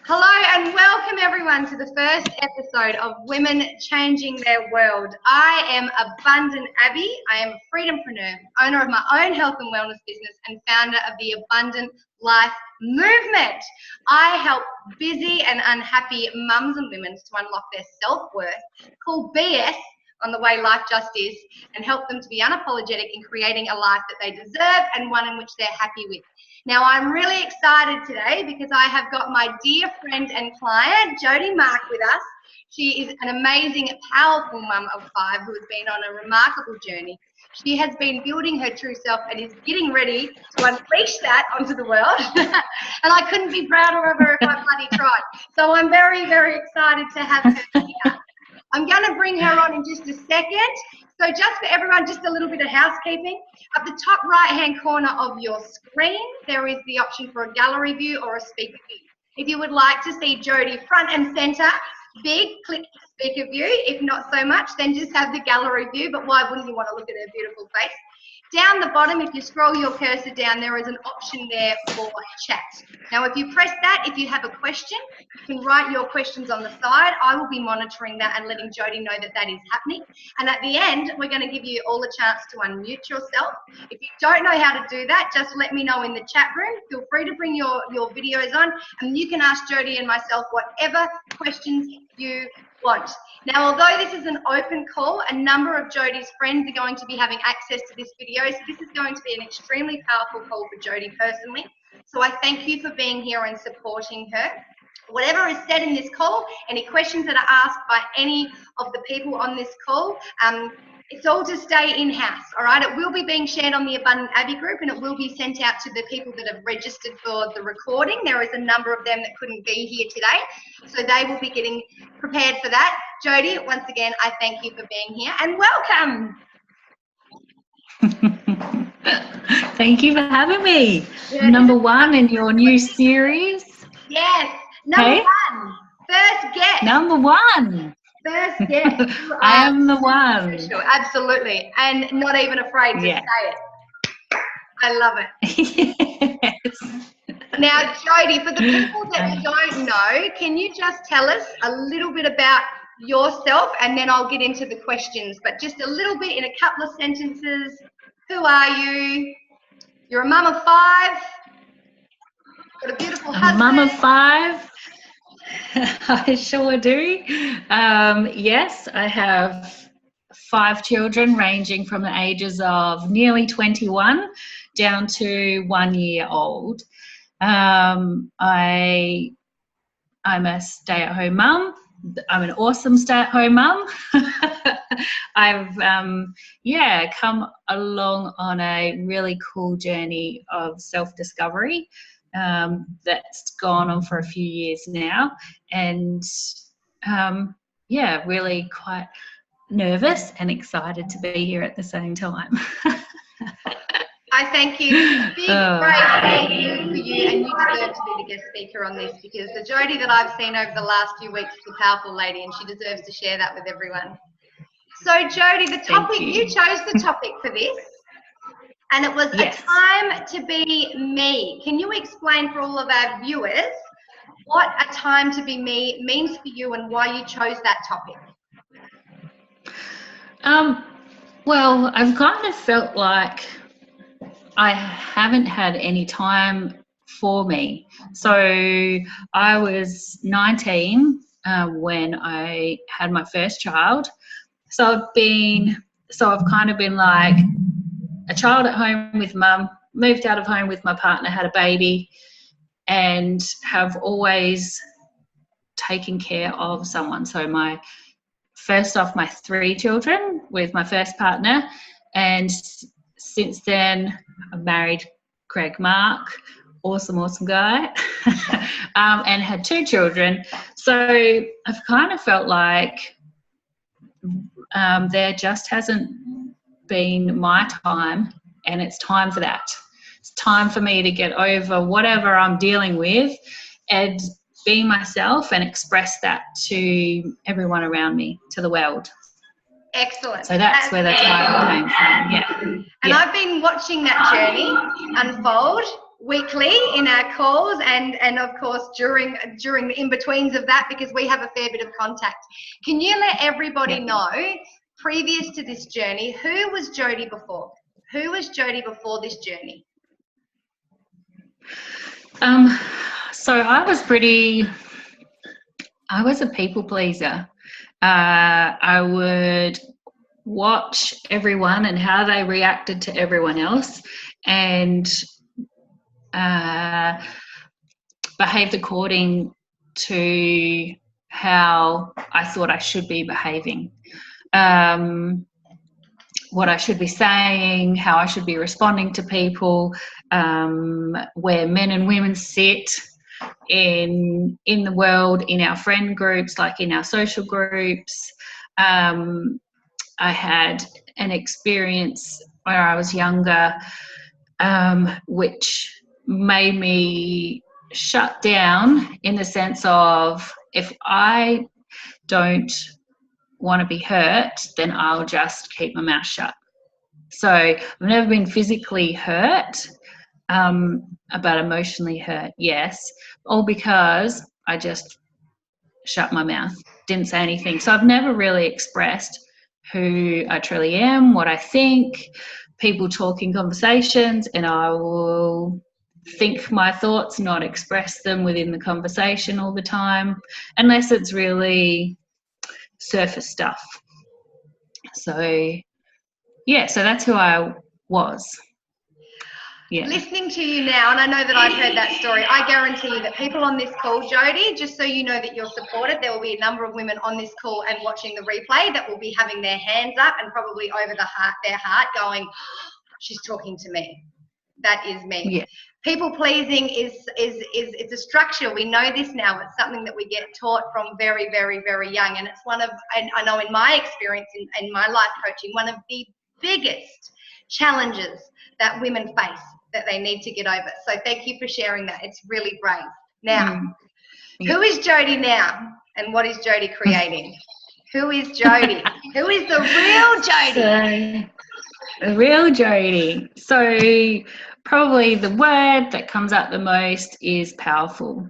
Hello and welcome everyone to the first episode of Women Changing Their World. I am Abundant Abby. I am a freedompreneur, owner of my own health and wellness business and founder of the Abundant Life Movement. I help busy and unhappy mums and women to unlock their self-worth, call BS on the way life just is, and help them to be unapologetic in creating a life that they deserve and one in which they're happy with. Now, I'm really excited today because I have got my dear friend and client, Jodie with us. She is an amazing, powerful mum of 5 who has been on a remarkable journey. She has been building her true self and is getting ready to unleash that onto the world. And I couldn't be prouder of her if I bloody tried. So I'm very, very excited to have her here. I'm going to bring her on in just a second. So just for everyone, just a little bit of housekeeping. At the top right-hand corner of your screen, there is the option for a gallery view or a speaker view. If you would like to see Jodie front and centre, big, click speaker view. If not so much, then just have the gallery view. But why wouldn't you want to look at her beautiful face? Down the bottom, if you scroll your cursor down, there is an option there for chat. Now, if you press that, if you have a question, you can write your questions on the side. I will be monitoring that and letting Jodie know that that is happening. And at the end, we're going to give you all a chance to unmute yourself. If you don't know how to do that, just let me know in the chat room. Feel free to bring your videos on, and you can ask Jodie and myself whatever questions you want. Now, although this is an open call, a number of Jodie's friends are going to be having access to this video, so this is going to be an extremely powerful call for Jodie personally. So I thank you for being here and supporting her. Whatever is said in this call, any questions that are asked by any of the people on this call, it's all to stay in-house, all right? It will be being shared on the Abundant Abby group, and it will be sent out to the people that have registered for the recording. There is a number of them that couldn't be here today, so they will be getting prepared for that. Jodie, once again, I thank you for being here, and welcome. Thank you for having me. Number 1 in your new series. Yes, number 1. First guest. Number 1. First guest. I am the one. Special. Absolutely. And not even afraid to say it. I love it. Yes. Now, Jodie, for the people that don't know, can you just tell us a little bit about yourself, and then I'll get into the questions, but just a little bit in a couple of sentences. Who are you? You're a mum of 5. Got a beautiful husband. Mum of 5. I sure do. Yes, I have 5 children ranging from the ages of nearly 21 down to 1 year old. I'm a stay-at-home mum. I'm an awesome stay-at-home mum. I've come along on a really cool journey of self-discovery that's gone on for a few years now, and really quite nervous and excited to be here at the same time. I thank you. Big, great thank you for you, and you deserve to be the guest speaker on this, because the Jodie that I've seen over the last few weeks is a powerful lady, and she deserves to share that with everyone. So, Jodie, the topic, you chose the topic for this, and it was a time to be me. Can you explain for all of our viewers what a time to be me means for you and why you chose that topic? Well, I've kind of felt like I haven't had any time for me. So I was 19 when I had my first child. So I've kind of been like a child at home with mum, moved out of home with my partner, had a baby, and have always taken care of someone. So my 3 children with my first partner, and since then I've married Craig Mark, awesome guy, and had 2 children. So I've kind of felt like there just hasn't been my time, and it's time for that. It's time for me to get over whatever I'm dealing with and be myself and express that to everyone around me, to the world. Excellent. So that's where the title came from. Yeah. And I've been watching that journey unfold weekly in our calls and of course during the in-betweens of that, because we have a fair bit of contact. Can you let everybody know, previous to this journey, who was Jodie before? Who was Jodie before this journey? So I was a people pleaser. I would watch everyone and how they reacted to everyone else, and behaved according to how I thought I should be behaving. What I should be saying, how I should be responding to people, where men and women sit in the world, in our friend groups, like in our social groups. I had an experience where I was younger, which made me shut down, in the sense of, if I don't want to be hurt, then I'll just keep my mouth shut. So I've never been physically hurt, but emotionally hurt, yes, all because I just shut my mouth, didn't say anything. So I've never really expressed who I truly am, what I think. People talk in conversations, and I will think my thoughts, not express them within the conversation all the time, unless it's really surface stuff. So yeah, so that's who I was. Yeah. Listening to you now, and I know that I've heard that story, I guarantee you that people on this call, Jodie, just so you know that you're supported, there will be a number of women on this call and watching the replay that will be having their hands up and probably over their heart going, oh, she's talking to me. That is me. Yeah. People pleasing is it's a structure. We know this now. It's something that we get taught from very, very, very young. And it's one of, and I know in my experience in my life coaching, one of the biggest challenges that women face that they need to get over. So thank you for sharing that. It's really great. Now, who is Jodie now, and what is Jodie creating? Who is Jodie? Who is the real Jodie? The real Jodie. So probably the word that comes up the most is powerful.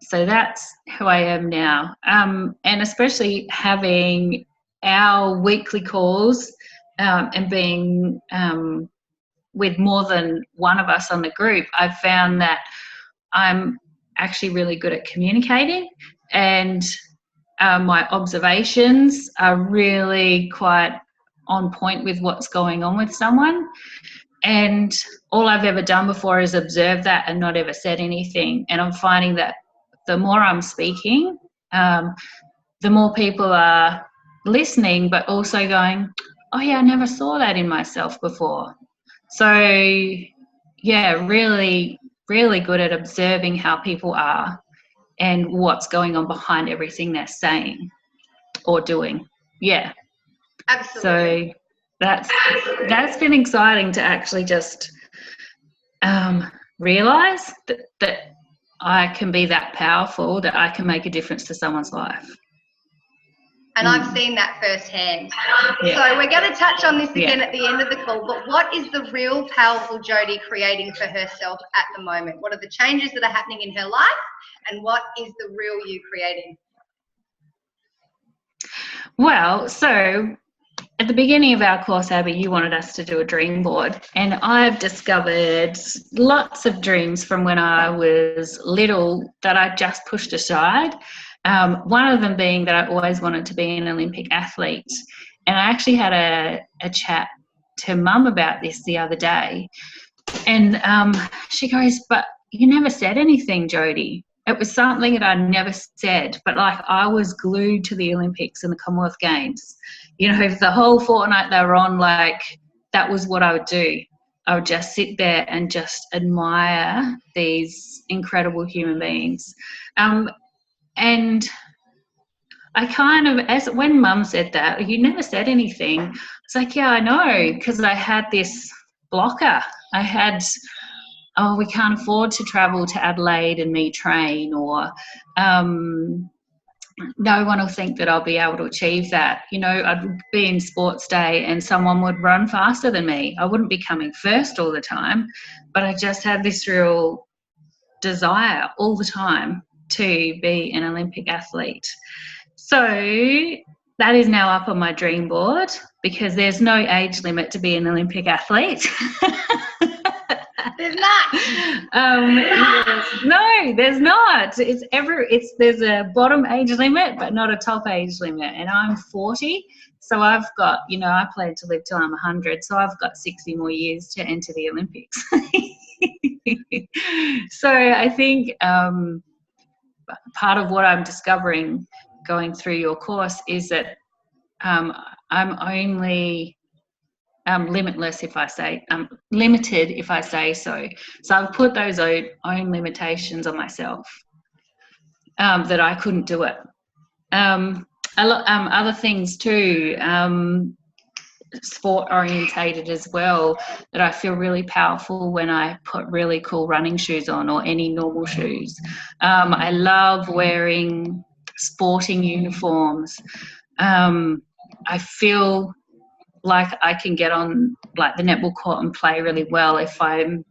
So that's who I am now. And especially having our weekly calls, and being with more than one of us on the group, I've found that I'm actually really good at communicating, and my observations are really quite on point with what's going on with someone. And all I've ever done before is observe that and not ever said anything. And I'm finding that the more I'm speaking, the more people are listening, but also going, oh yeah, I never saw that in myself before. So yeah, really, really good at observing how people are and what's going on behind everything they're saying or doing. Yeah. Absolutely. So that's been exciting to actually just realize that I can be that powerful, that I can make a difference to someone's life. And I've seen that firsthand. Yeah. So we're going to touch on this again at the end of the call, but what is the real powerful Jodie creating for herself at the moment? What are the changes that are happening in her life, and what is the real you creating? Well, so at the beginning of our course, Abby, you wanted us to do a dream board, and I've discovered lots of dreams from when I was little that I just pushed aside. One of them being that I always wanted to be an Olympic athlete. And I actually had a chat to Mum about this the other day. And she goes, but you never said anything, Jodie. It was something that I never said, but like I was glued to the Olympics and the Commonwealth Games. You know, the whole fortnight they were on, like that was what I would do. I would just sit there and just admire these incredible human beings. And I kind of, when Mum said that, you never said anything. It's like, yeah, I know, because I had this blocker. I had, oh, we can't afford to travel to Adelaide and meet train, or no one will think that I'll be able to achieve that. You know, I'd be in sports day and someone would run faster than me. I wouldn't be coming first all the time, but I just had this real desire all the time to be an Olympic athlete. So that is now up on my dream board because there's no age limit to be an Olympic athlete. There's not. No, there's not. There's a bottom age limit, but not a top age limit. And I'm 40, so I've got, you know, I plan to live till I'm 100, so I've got 60 more years to enter the Olympics. So I think part of what I'm discovering going through your course is that I'm only limitless if I say, limited if I say so. So I've put those own limitations on myself, that I couldn't do it. Other things too, sport orientated as well, that I feel really powerful when I put really cool running shoes on or any normal shoes. I love wearing sporting uniforms. I feel like I can get on like the netball court and play really well if I'm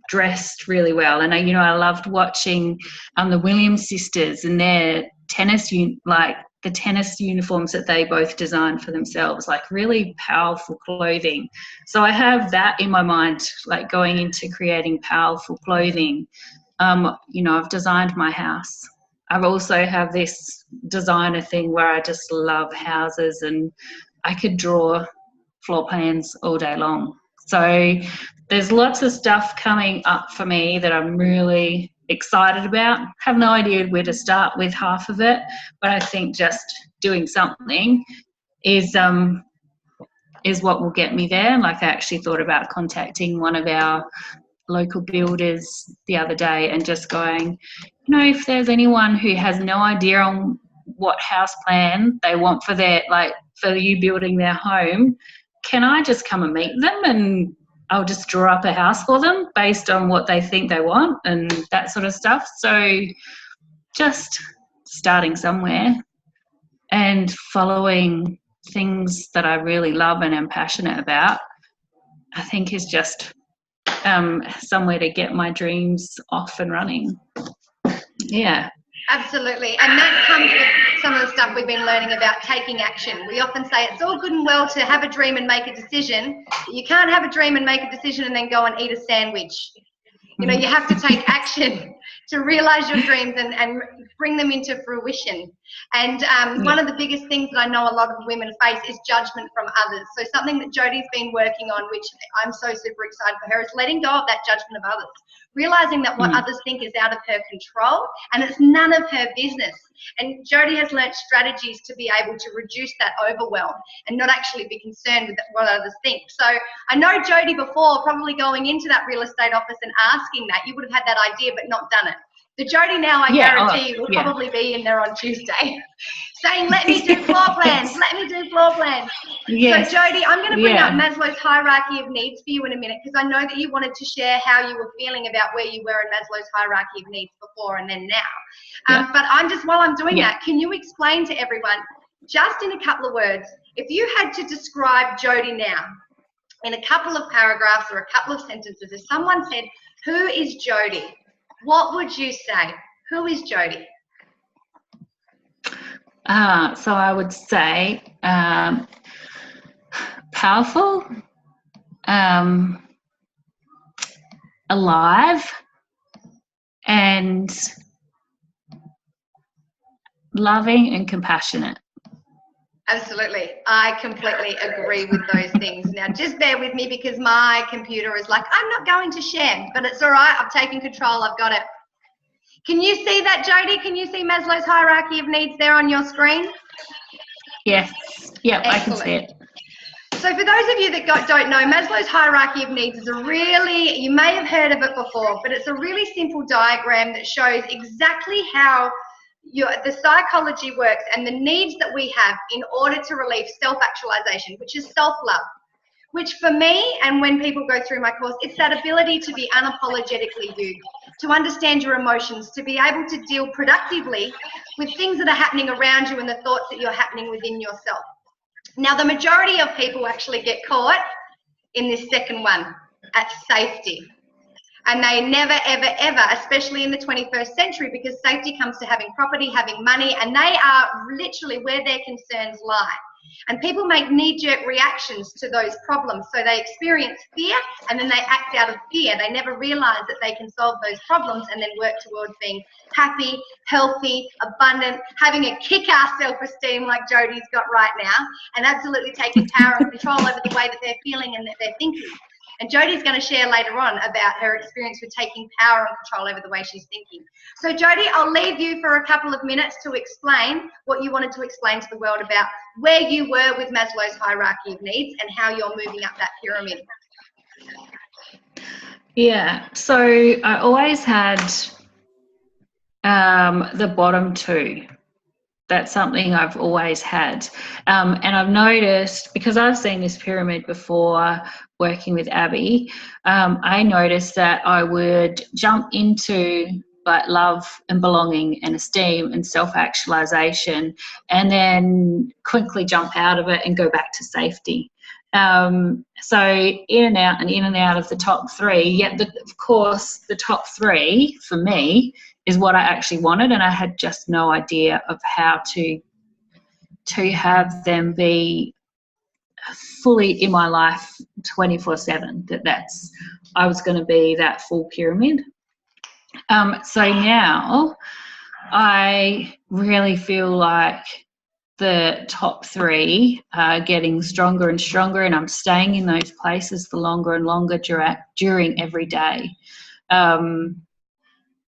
dressed really well. And I loved watching the Williams sisters and their tennis the tennis uniforms that they both designed for themselves, like really powerful clothing. So I have that in my mind, like going into creating powerful clothing. I've designed my house. I also have this designer thing where I just love houses, and I could draw floor plans all day long. So there's lots of stuff coming up for me that I'm really excited about. Have no idea where to start with half of it, but I think just doing something is what will get me there. Like I actually thought about contacting one of our local builders the other day and just going, if there's anyone who has no idea on what house plan they want for you building their home, can I just come and meet them and I'll just draw up a house for them based on what they think they want and that sort of stuff. So just starting somewhere and following things that I really love and am passionate about, I think is just somewhere to get my dreams off and running. Yeah. Absolutely. And that comes with some of the stuff we've been learning about taking action. We often say it's all good and well to have a dream and make a decision, but you can't have a dream and make a decision and then go and eat a sandwich. You have to take action to realize your dreams and bring them into fruition. And one of the biggest things that I know a lot of women face is judgment from others. So something that Jodie's been working on, which I'm so super excited for her, is letting go of that judgment of others. Realizing that what others think is out of her control and it's none of her business. And Jodie has learnt strategies to be able to reduce that overwhelm and not actually be concerned with what others think. So I know Jodie before, probably going into that real estate office and asking that, you would have had that idea but not done it. So Jodie now, I guarantee, will probably be in there on Tuesday saying, let me do floor plans, let me do floor plans. Yes. So Jodie, I'm going to bring up Maslow's hierarchy of needs for you in a minute, because I know that you wanted to share how you were feeling about where you were in Maslow's hierarchy of needs before and then now. But while I'm doing that, can you explain to everyone, just in a couple of words, if you had to describe Jodie now in a couple of paragraphs or a couple of sentences, if someone said, who is Jodie? What would you say? Who is Jodie? So I would say powerful, alive, and loving and compassionate. Absolutely. I completely agree with those things. Now, just bear with me because my computer is like, I'm not going to share, but it's all right. I've taken control. I've got it. Can you see that, Jodie? Can you see Maslow's hierarchy of needs there on your screen? Yes. Yep, I can see it. So for those of you that don't know, Maslow's hierarchy of needs is you may have heard of it before, but it's a really simple diagram that shows exactly how the psychology works and the needs that we have in order to relieve self-actualization, which is self-love. which for me, and when people go through my course, it's that ability to be unapologetically you, to understand your emotions, to be able to deal productively with things that are happening around you and the thoughts that you're happening within yourself. Now, the majority of people actually get caught in this second one, at safety. And they never, ever, ever, especially in the 21st century, because safety comes to having property, having money, and they are literally where their concerns lie. And people make knee-jerk reactions to those problems. So they experience fear and then they act out of fear. They never realize that they can solve those problems and then work towards being happy, healthy, abundant, having a kick-ass self-esteem like Jodie's got right now, and absolutely taking power and control over the way that they're feeling and that they're thinking. And Jodie's going to share later on about her experience with taking power and control over the way she's thinking. So Jodie, I'll leave you for a couple of minutes to explain what you wanted to explain to the world about where you were with Maslow's hierarchy of needs and how you're moving up that pyramid. Yeah, so I always had the bottom two. That's something I've always had. And I've noticed, because I've seen this pyramid before working with Abby, I noticed that I would jump into like love and belonging and esteem and self-actualization, and then quickly jump out of it and go back to safety. So in and out of the top three, yet of course the top three for me is what I actually wanted, and I had just no idea of how to have them be fully in my life 24/7. That's I was going to be that full pyramid. So now I really feel like the top three are getting stronger and stronger, and I'm staying in those places for longer and longer during every day.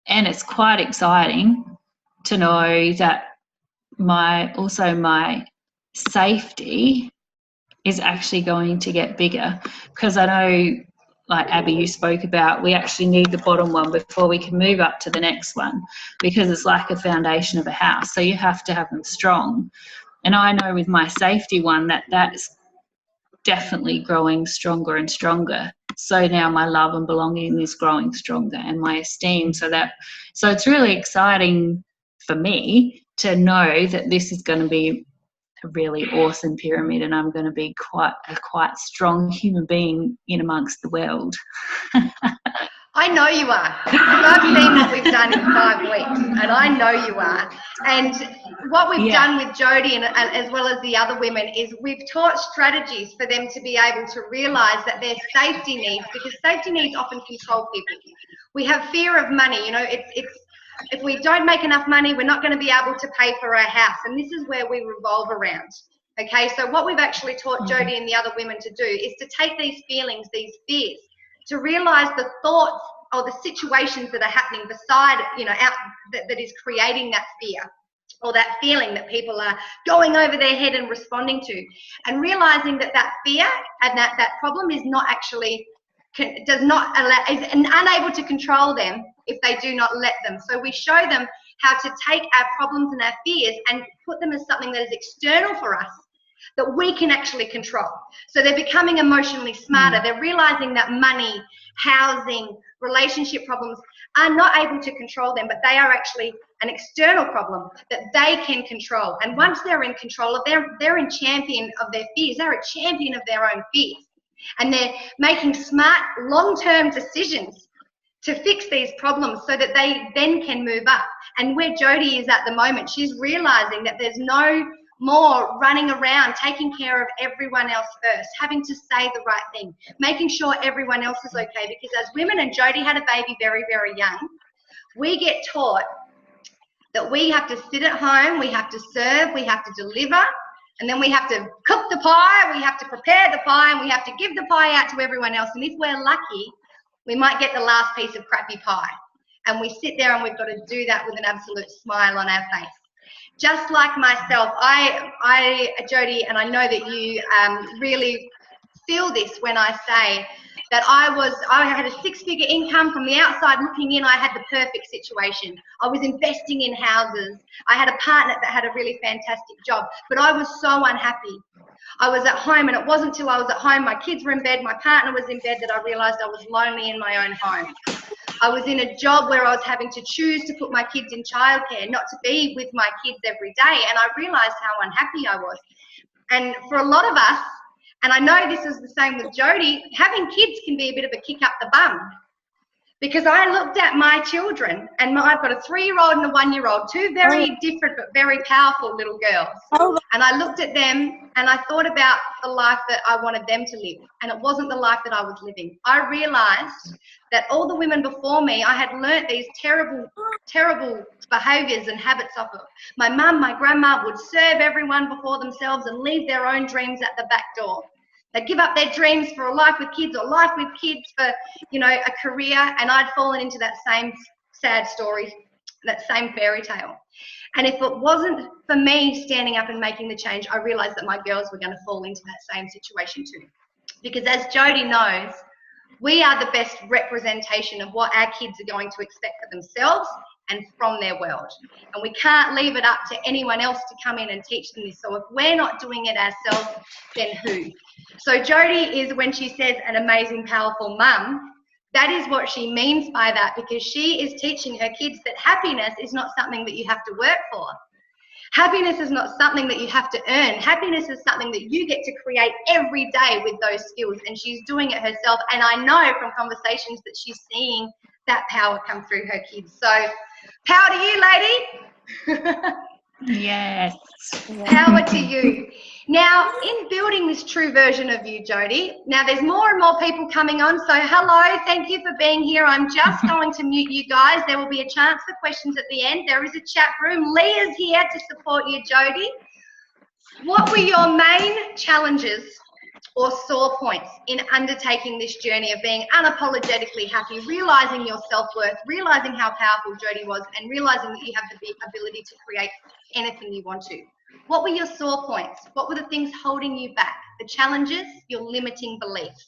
And it's quite exciting to know that my safety is actually going to get bigger, because I know, like Abby, you spoke about, we actually need the bottom one before we can move up to the next one, because it's like a foundation of a house. So you have to have them strong. And I know with my safety one that's definitely growing stronger and stronger. So now my love and belonging is growing stronger, and my esteem. So it's really exciting for me to know that this is going to be a really awesome pyramid, and I'm going to be a quite strong human being in amongst the world. I know you are. I've seen what we've done in 5 weeks, and I know you are. And what we've done with Jodie and as well as the other women is we've taught strategies for them to be able to realise that their safety needs, because safety needs often control people. We have fear of money. You know, it's if we don't make enough money, we're not going to be able to pay for our house, and this is where we revolve around. Okay, so what we've actually taught Jodie and the other women to do is to take these feelings, these fears, to realize the thoughts or the situations that are happening beside, you know, that is creating that fear or that feeling that people are going over their head and responding to, and realizing that fear and that problem is not actually, is unable to control them if they do not let them. So we show them how to take our problems and our fears and put them as something that is external for us, that we can actually control. So they're becoming emotionally smarter. They're realizing that money, housing, relationship problems are not able to control them, but they are actually an external problem that they can control. And once they're in control of they're in champion of their fears. They're a champion of their own fears. And they're making smart long-term decisions to fix these problems so that they then can move up. And where Jodie is at the moment, she's realizing that there's no more running around, taking care of everyone else first, having to say the right thing, making sure everyone else is okay. Because as women, and Jodie had a baby very, very young, we get taught that we have to sit at home, we have to serve, we have to deliver, and then we have to cook the pie, we have to prepare the pie, and we have to give the pie out to everyone else. And if we're lucky, we might get the last piece of crappy pie. And we sit there and we've got to do that with an absolute smile on our face. Just like myself, Jodie, and I know that you really feel this when I say that I had a 6-figure income. From the outside looking in, I had the perfect situation. I was investing in houses. I had a partner that had a really fantastic job, but I was so unhappy. I was at home, and it wasn't until I was at home, my kids were in bed, my partner was in bed, that I realised I was lonely in my own home. I was in a job where I was having to choose to put my kids in childcare, not to be with my kids every day, and I realised how unhappy I was. And for a lot of us, and I know this is the same with Jodie, having kids can be a bit of a kick up the bum. Because I looked at my children, and I've got a 3-year-old and a 1-year-old, two very different but very powerful little girls. And I looked at them and I thought about the life that I wanted them to live, and it wasn't the life that I was living. I realised that all the women before me, I had learnt these terrible, terrible behaviours and habits of it. My mum, my grandma would serve everyone before themselves and leave their own dreams at the back door. They'd give up their dreams for a life with kids, or life with kids for, you know, a career, and I'd fallen into that same sad story, that same fairy tale. And if it wasn't for me standing up and making the change, I realised that my girls were going to fall into that same situation too. Because as Jodie knows, we are the best representation of what our kids are going to expect for themselves and from their world. And we can't leave it up to anyone else to come in and teach them this. So if we're not doing it ourselves, then who? So Jodie is, when she says an amazing, powerful mum, that is what she means by that, because she is teaching her kids that happiness is not something that you have to work for. Happiness is not something that you have to earn. Happiness is something that you get to create every day with those skills, and she's doing it herself. And I know from conversations that she's seeing that power come through her kids. So power to you, lady. Yes. Power to you. Now, in building this true version of you, Jodie, now there's more and more people coming on. So hello, thank you for being here. I'm just going to mute you guys. There will be a chance for questions at the end. There is a chat room. Leah's here to support you, Jodie. What were your main challenges or sore points in undertaking this journey of being unapologetically happy, realising your self-worth, realising how powerful Jodie was, and realising that you have the ability to create anything you want to? What were your sore points? What were the things holding you back? The challenges, your limiting beliefs.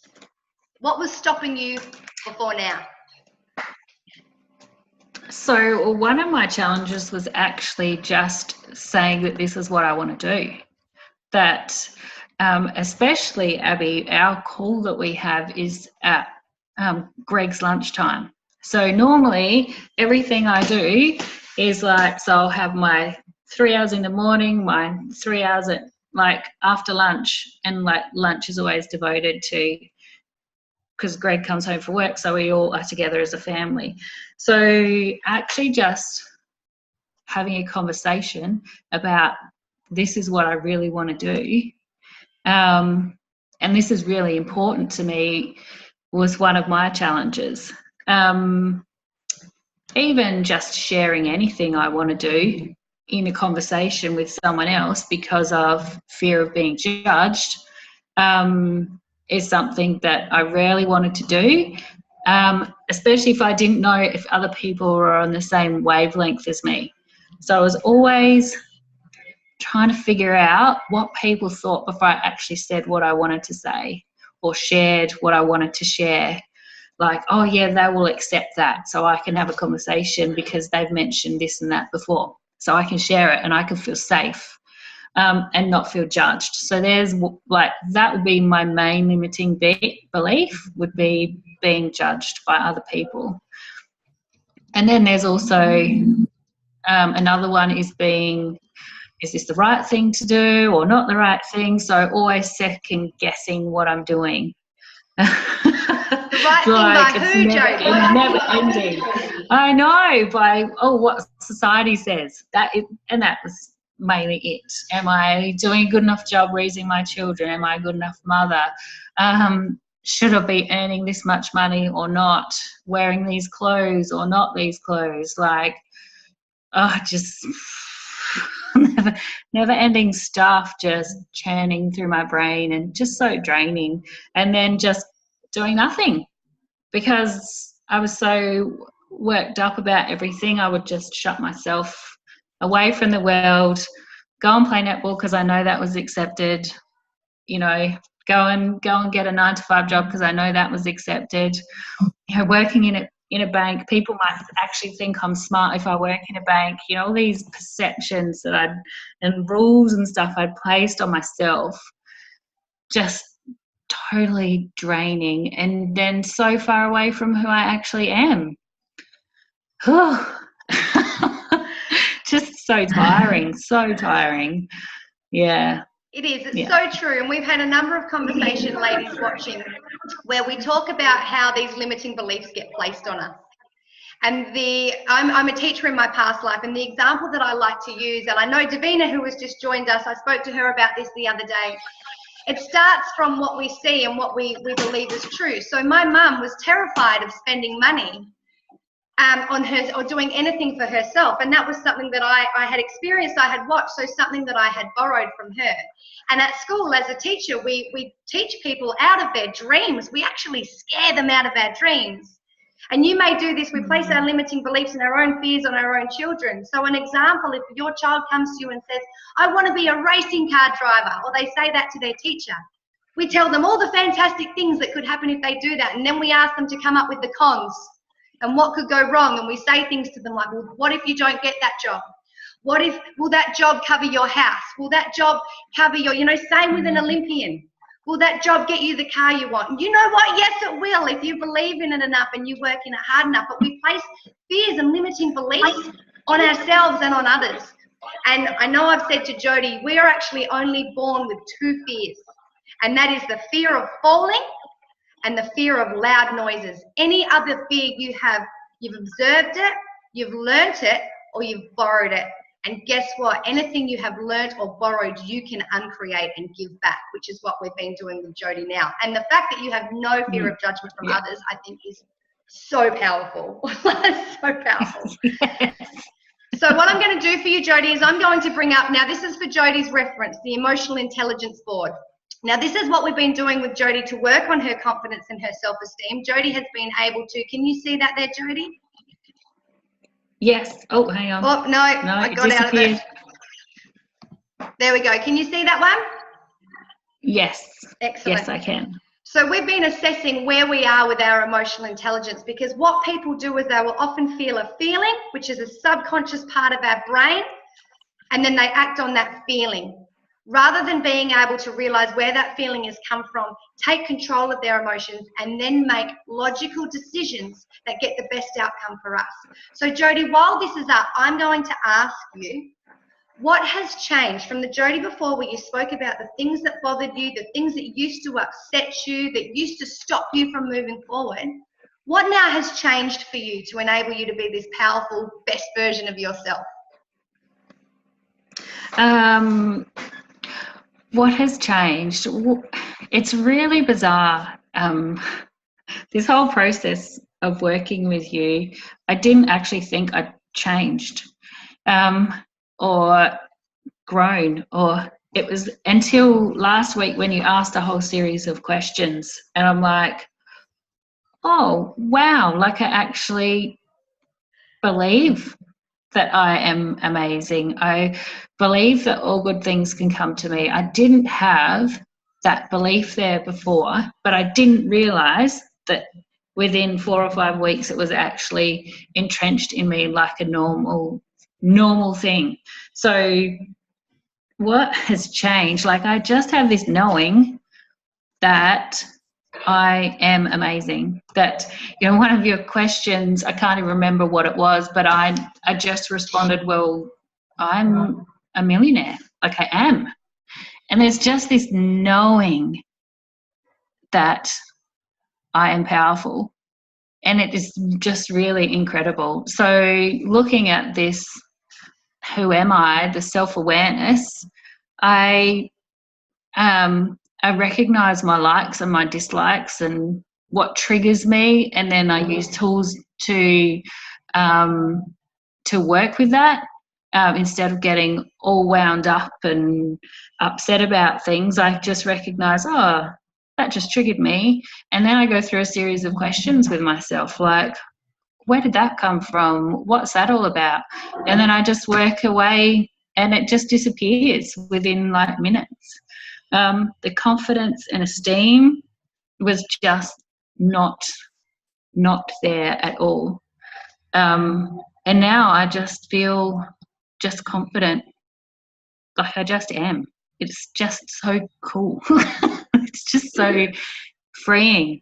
What was stopping you before now? So one of my challenges was actually just saying that this is what I want to do. That especially, Abby, our call that we have is at Greg's lunchtime. So normally everything I do is like, so I'll have my 3 hours in the morning, my 3 hours at after lunch, and lunch is always devoted to, because Greg comes home from work, so we all are together as a family. So actually just having a conversation about this is what I really want to do, and this is really important to me, was one of my challenges. Even just sharing anything I want to do in a conversation with someone else because of fear of being judged is something that I rarely wanted to do, especially if I didn't know if other people were on the same wavelength as me. So I was always trying to figure out what people thought before I actually said what I wanted to say or shared what I wanted to share. Like, oh yeah, they will accept that, so I can have a conversation because they've mentioned this and that before. So I can share it and I can feel safe and not feel judged. So there's that would be my main limiting belief, would be being judged by other people. And then there's also another one is this the right thing to do or not the right thing? So always second guessing what I'm doing. The right thing by who, Jodie? Never ending. I know, by what society says. That was mainly it. Am I doing a good enough job raising my children? Am I a good enough mother? Should I be earning this much money or not? Wearing these clothes or not these clothes? Just never ending stuff just churning through my brain and just so draining. And then just doing nothing because I was so worked up about everything. I would just shut myself away from the world, go and play netball because I know that was accepted, go and get a 9-to-5 job because I know that was accepted. Working in a bank, people might actually think I'm smart if I work in a bank. All these perceptions and rules and stuff I'd placed on myself. just totally draining, and then so far away from who I actually am. Just so tiring. Yeah. It is. It's so true. And we've had a number of conversation, ladies watching, where we talk about how these limiting beliefs get placed on us. And I'm a teacher in my past life, and the example that I like to use, and I know Davina, who has just joined us, I spoke to her about this the other day. It starts from what we see and what we believe is true. So my mum was terrified of spending money on her or doing anything for herself, and that was something that I had experienced, I had watched, so something that I had borrowed from her. And at school, as a teacher, we teach people out of their dreams. We actually scare them out of our dreams. And you may do this, we place our limiting beliefs and our own fears on our own children. So an example, if your child comes to you and says, I want to be a racing car driver, or they say that to their teacher, we tell them all the fantastic things that could happen if they do that, and then we ask them to come up with the cons and what could go wrong, and we say things to them like, well, what if you don't get that job? What if, will that job cover your house? Will that job cover your, same with an Olympian. Will that job get you the car you want? You know what? Yes, it will, if you believe in it enough and you work in it hard enough. But we place fears and limiting beliefs on ourselves and on others. And I know I've said to Jodie, we are actually only born with two fears. And that is the fear of falling and the fear of loud noises. Any other fear you have, you've observed it, you've learnt it, or you've borrowed it. And guess what? Anything you have learnt or borrowed, you can uncreate and give back, which is what we've been doing with Jodie now. And the fact that you have no fear of judgment from others, I think is so powerful. So powerful. Yes. So what I'm going to do for you, Jodie, is I'm going to bring up, now this is for Jodie's reference, the Emotional Intelligence Board. Now, this is what we've been doing with Jodie to work on her confidence and her self-esteem. Jodie has been able to, can you see that there, Jodie? Yes. Oh, hang on. Oh, no, I got out of it. There we go. Can you see that one? Yes. Excellent. Yes, I can. So we've been assessing where we are with our emotional intelligence, because what people do is they will often feel a feeling, which is a subconscious part of our brain, and then they act on that feeling. Rather than being able to realize where that feeling has come from, take control of their emotions and then make logical decisions that get the best outcome for us. So Jodie, while this is up, I'm going to ask you, what has changed from the Jodie before, where you spoke about the things that bothered you, the things that used to upset you, that used to stop you from moving forward? What now has changed for you to enable you to be this powerful, best version of yourself? What has changed? It's really bizarre. This whole process of working with you, I didn't actually think I'd changed or grown, or it was until last week when you asked a whole series of questions, and I'm like, oh, wow, like I actually believe that I am amazing. I believe that all good things can come to me. I didn't have that belief there before, but I didn't realize that within 4 or 5 weeks it was actually entrenched in me like a normal thing. So what has changed? Like, I just have this knowing that I am amazing. That, one of your questions, I can't even remember what it was, but I just responded, well, I'm a millionaire. Like, I am. And there's just this knowing that I am powerful. And it is just really incredible. So looking at this, who am I, the self-awareness, I recognize my likes and my dislikes and what triggers me, and then I use tools to work with that instead of getting all wound up and upset about things. I just recognize, oh, that just triggered me, and then I go through a series of questions with myself, like, where did that come from? What's that all about? And then I just work away, and it just disappears within like minutes. The confidence and esteem was just not there at all. And now I just feel just confident, like I just am. it's just so cool. It's just so freeing.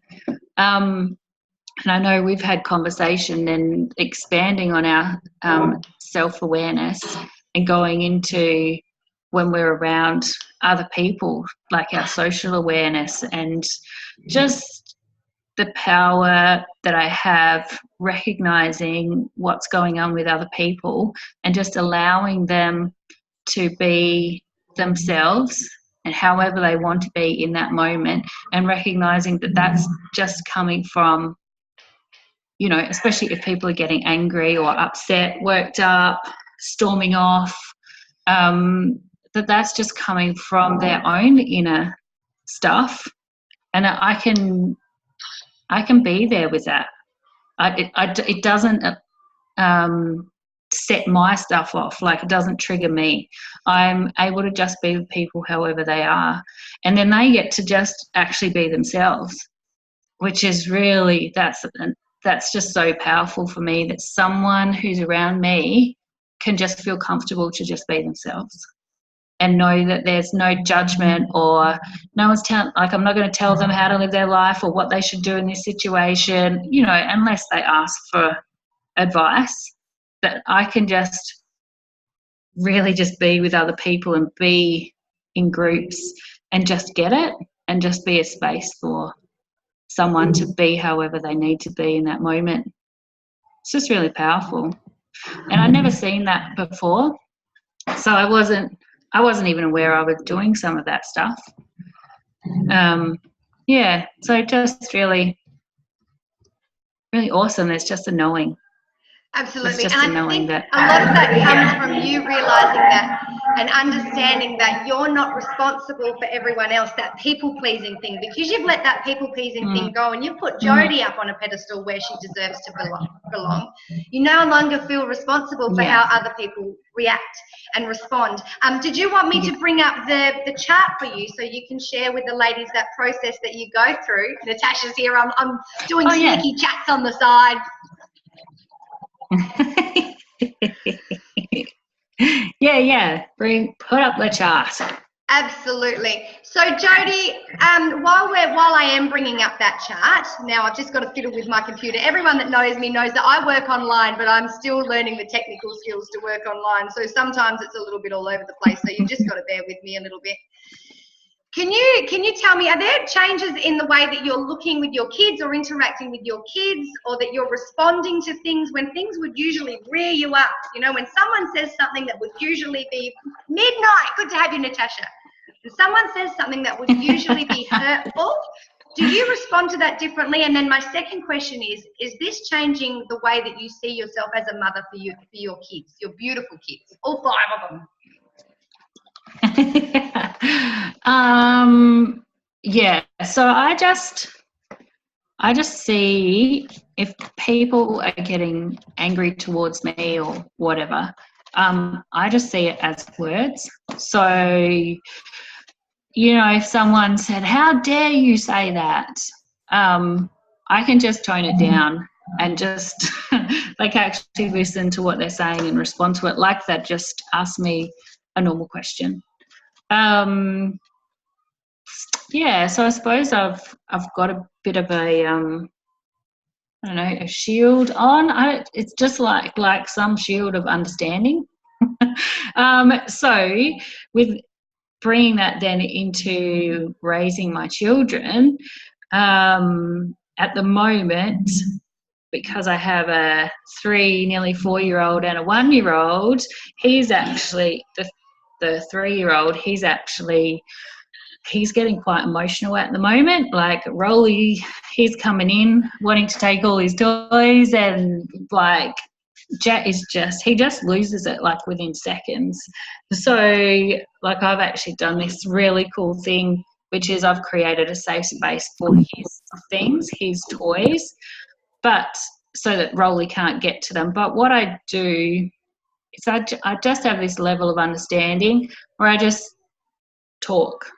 And I know we've had conversation and expanding on our self-awareness and going into when we're around other people, like our social awareness and just the power that I have recognizing what's going on with other people and just allowing them to be themselves and however they want to be in that moment, and recognizing that that's just coming from, you know, especially if people are getting angry or upset, worked up, storming off, that's just coming from their own inner stuff. And I can be there with that. It doesn't set my stuff off, like it doesn't trigger me. I'm able to just be with people however they are, and then they get to just actually be themselves, which is really, that's just so powerful for me, that someone who's around me can just feel comfortable to just be themselves and know that there's no judgment, or no one's like, I'm not going to tell them how to live their life or what they should do in this situation, you know, unless they ask for advice. That I can just really just be with other people and be in groups and just get it, and just be a space for someone to be however they need to be in that moment. It's just really powerful. And I'd never seen that before. So I wasn't even aware I was doing some of that stuff. Yeah, so just really, really awesome. It's just a knowing. Absolutely. Just and I think a lot of that comes from you realizing that and understanding that you're not responsible for everyone else, that people-pleasing thing, because you've let that people-pleasing thing go and you've put Jodie up on a pedestal where she deserves to belong. You no longer feel responsible for how other people react and respond. Did you want me to bring up the chart for you so you can share with the ladies that process that you go through? Natasha's here. I'm doing sneaky chats on the side. Put up the chart. Absolutely. So Jodie, while I am bringing up that chart, now I've just got to fiddle with my computer. Everyone that knows me knows that I work online, but I'm still learning the technical skills to work online. So sometimes it's a little bit all over the place. So you just got to bear with me a little bit. Can you tell me, are there changes in the way that you're looking with your kids or interacting with your kids, or that you're responding to things when things would usually rear you up? You know, when someone says something that would usually be midnight, good to have you, Natasha. When someone says something that would usually be hurtful, do you respond to that differently? And then my second question is this changing the way that you see yourself as a mother for your kids, your beautiful kids, all 5 of them? So I just see if people are getting angry towards me or whatever, I just see it as words. So, you know, if someone said, "How dare you say that?" I can just tone it down and just like actually listen to what they're saying and respond to it like that. Just ask me a normal question. So I suppose I've got a bit of a I don't know, a shield on. It's just like some shield of understanding. So with bringing that then into raising my children, at the moment, because I have a 3, nearly 4-year-old and a 1-year-old, he's actually the 3-year-old. He's getting quite emotional at the moment. Like Rolly, he's coming in wanting to take all his toys, and like Jet he just loses it like within seconds. So like I've actually done this really cool thing, which is I've created a safe space for his things, his toys, but so that Rolly can't get to them. But what I do is I just have this level of understanding where I just talk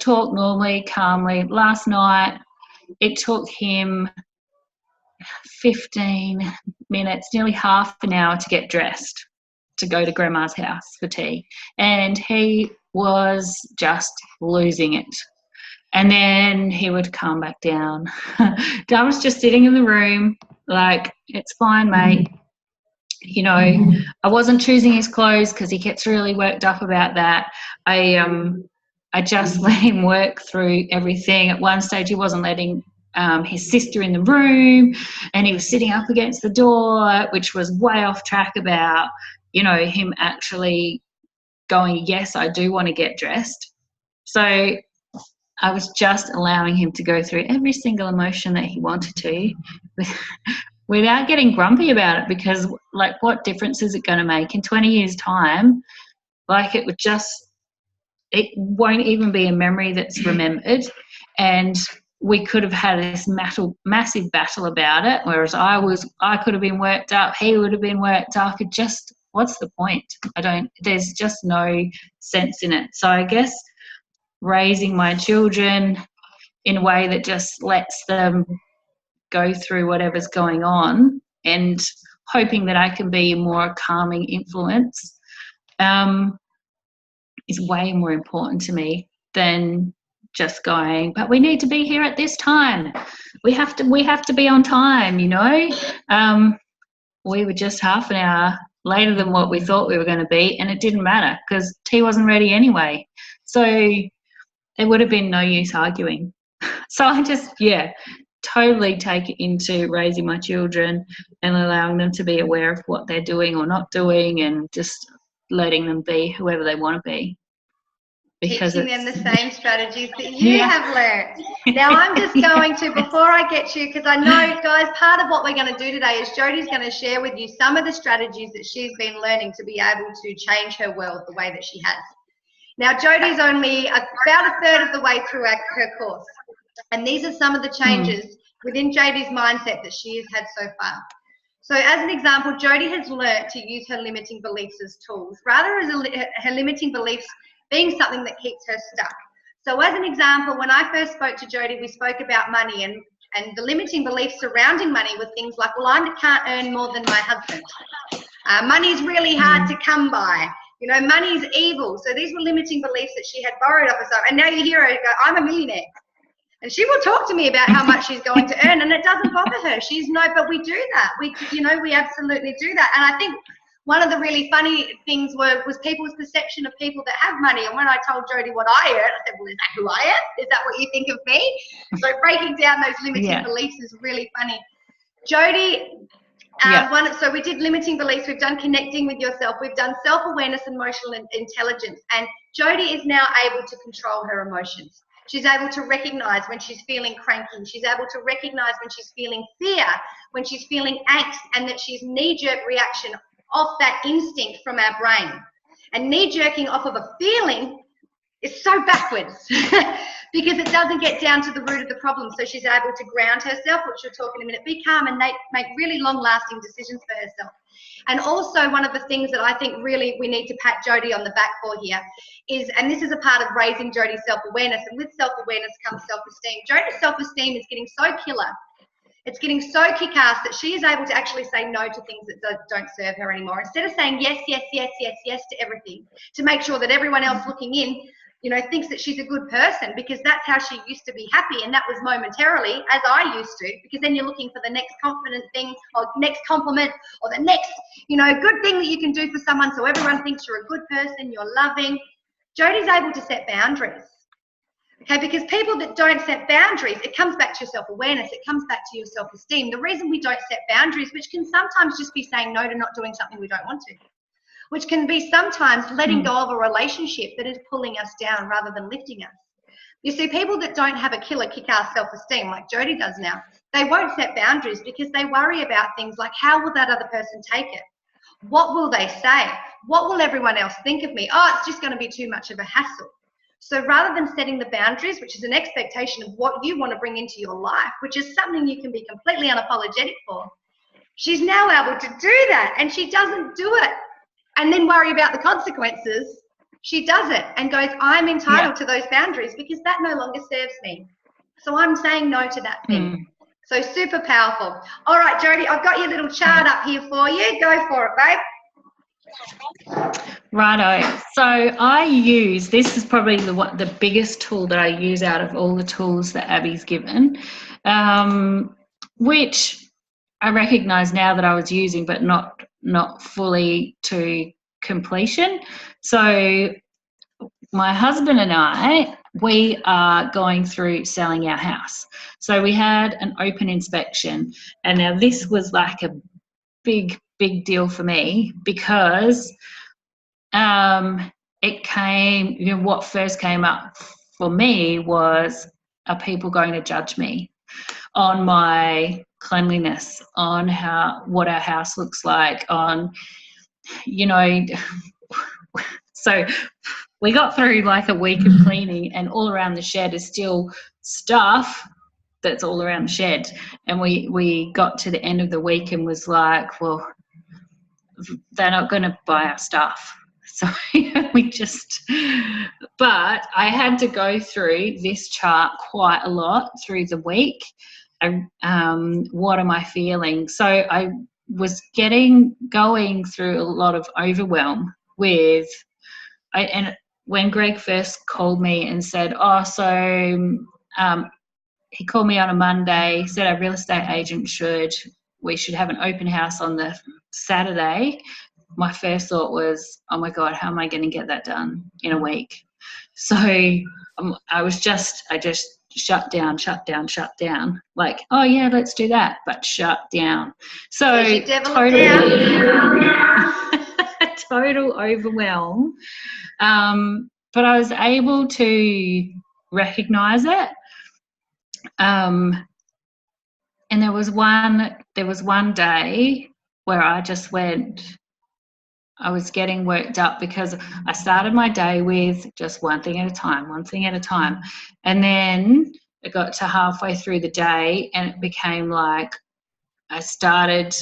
normally, calmly. Last night, it took him 15 minutes, nearly half an hour to get dressed to go to Grandma's house for tea. And he was just losing it. And then he would calm back down. I was just sitting in the room like, it's fine, mate. You know, I wasn't choosing his clothes because he gets really worked up about that. I just let him work through everything. At one stage, he wasn't letting his sister in the room, and he was sitting up against the door, which was way off track about, you know, him actually going, yes, I do want to get dressed. So I was just allowing him to go through every single emotion that he wanted to without getting grumpy about it, because, like, what difference is it going to make in 20 years' time? Like, it won't even be a memory that's remembered. And we could have had this massive battle about it, whereas I could have been worked up, he would have been worked up. It just, what's the point? There's just no sense in it. So I guess raising my children in a way that just lets them go through whatever's going on, and hoping that I can be a more calming influence, is way more important to me than just going, but we need to be here at this time. We have to be on time, you know. We were just half an hour later than what we thought we were going to be, and it didn't matter because tea wasn't ready anyway. So there would have been no use arguing. So I just, totally take it into raising my children and allowing them to be aware of what they're doing or not doing, and just letting them be whoever they want to be. Because teaching them the same strategies that you have learned. Now I'm just going to, before I get you, because I know, guys, part of what we're going to do today is Jodie's going to share with you some of the strategies that she's been learning to be able to change her world the way that she has. Now, Jodie's only about a third of the way through her course. And these are some of the changes within Jodie's mindset that she has had so far. So as an example, Jodie has learnt to use her limiting beliefs as tools, rather as her limiting beliefs being something that keeps her stuck. So as an example, when I first spoke to Jodie, we spoke about money, and the limiting beliefs surrounding money were things like, well, I can't earn more than my husband. Money's really hard to come by. You know, money's evil. So these were limiting beliefs that she had borrowed off herself. And now you hear her go, I'm a millionaire. And she will talk to me about how much she's going to earn, and it doesn't bother her. She's no, but we do that. We absolutely do that. And I think one of the really funny things was people's perception of people that have money. And when I told Jodie what I earn, I said, well, is that who I am? Is that what you think of me? So breaking down those limiting beliefs is really funny. Jodie, so we did limiting beliefs, we've done connecting with yourself, we've done self-awareness and emotional intelligence, and Jodie is now able to control her emotions. She's able to recognize when she's feeling cranky. She's able to recognize when she's feeling fear, when she's feeling angst, and that she's knee-jerk reaction off that instinct from our brain. And knee-jerking off of a feeling is so backwards because it doesn't get down to the root of the problem. So she's able to ground herself, which we'll talk in a minute, be calm, and make really long-lasting decisions for herself. And also one of the things that I think really we need to pat Jodie on the back for here is, and this is a part of raising Jodie's self-awareness, and with self-awareness comes self-esteem. Jodie's self-esteem is getting so killer, it's getting so kick-ass that she is able to actually say no to things that don't serve her anymore. Instead of saying yes, yes, yes, yes, yes to everything, to make sure that everyone else looking in, you know, thinks that she's a good person, because that's how she used to be happy, and that was momentarily, as I used to, because then you're looking for the next confident thing, or next compliment, or the next, you know, good thing that you can do for someone so everyone thinks you're a good person, you're loving. Jodie's able to set boundaries. Okay, because people that don't set boundaries, it comes back to your self-awareness, it comes back to your self-esteem. The reason we don't set boundaries, which can sometimes just be saying no to not doing something we don't want to, which can be sometimes letting go of a relationship that is pulling us down rather than lifting us. You see, people that don't have a killer kick-ass self-esteem like Jodie does now, they won't set boundaries because they worry about things like, how will that other person take it? What will they say? What will everyone else think of me? Oh, it's just going to be too much of a hassle. So rather than setting the boundaries, which is an expectation of what you want to bring into your life, which is something you can be completely unapologetic for, she's now able to do that, and she doesn't do it and then worry about the consequences. She does it and goes, I'm entitled to those boundaries because that no longer serves me. So I'm saying no to that thing. So super powerful. All right, Jodie, I've got your little chart up here for you. Go for it, babe. Righto. So I use, this is probably the biggest tool that I use out of all the tools that Abby's given, which I recognise now that I was using, but not fully to completion. So my husband and I, we are going through selling our house. So we had an open inspection, and now this was like a big deal for me because it came, what first came up for me was, are people going to judge me on my cleanliness, on what our house looks like, on, so we got through like a week of cleaning, and all around the shed is still stuff that's all around the shed. And we got to the end of the week and was like, well, they're not going to buy our stuff. So but I had to go through this chart quite a lot through the week. What am I feeling? So I was going through a lot of overwhelm with, and when Greg first called me and said, he called me on a Monday, said our real estate agent we should have an open house on the Saturday. My first thought was, oh my God, how am I going to get that done in a week? So I just shut down. Like, oh yeah, let's do that, but shut down. So total overwhelm. But I was able to recognize it. And there was one day where I just I was getting worked up because I started my day with just one thing at a time. And then it got to halfway through the day and it became like I started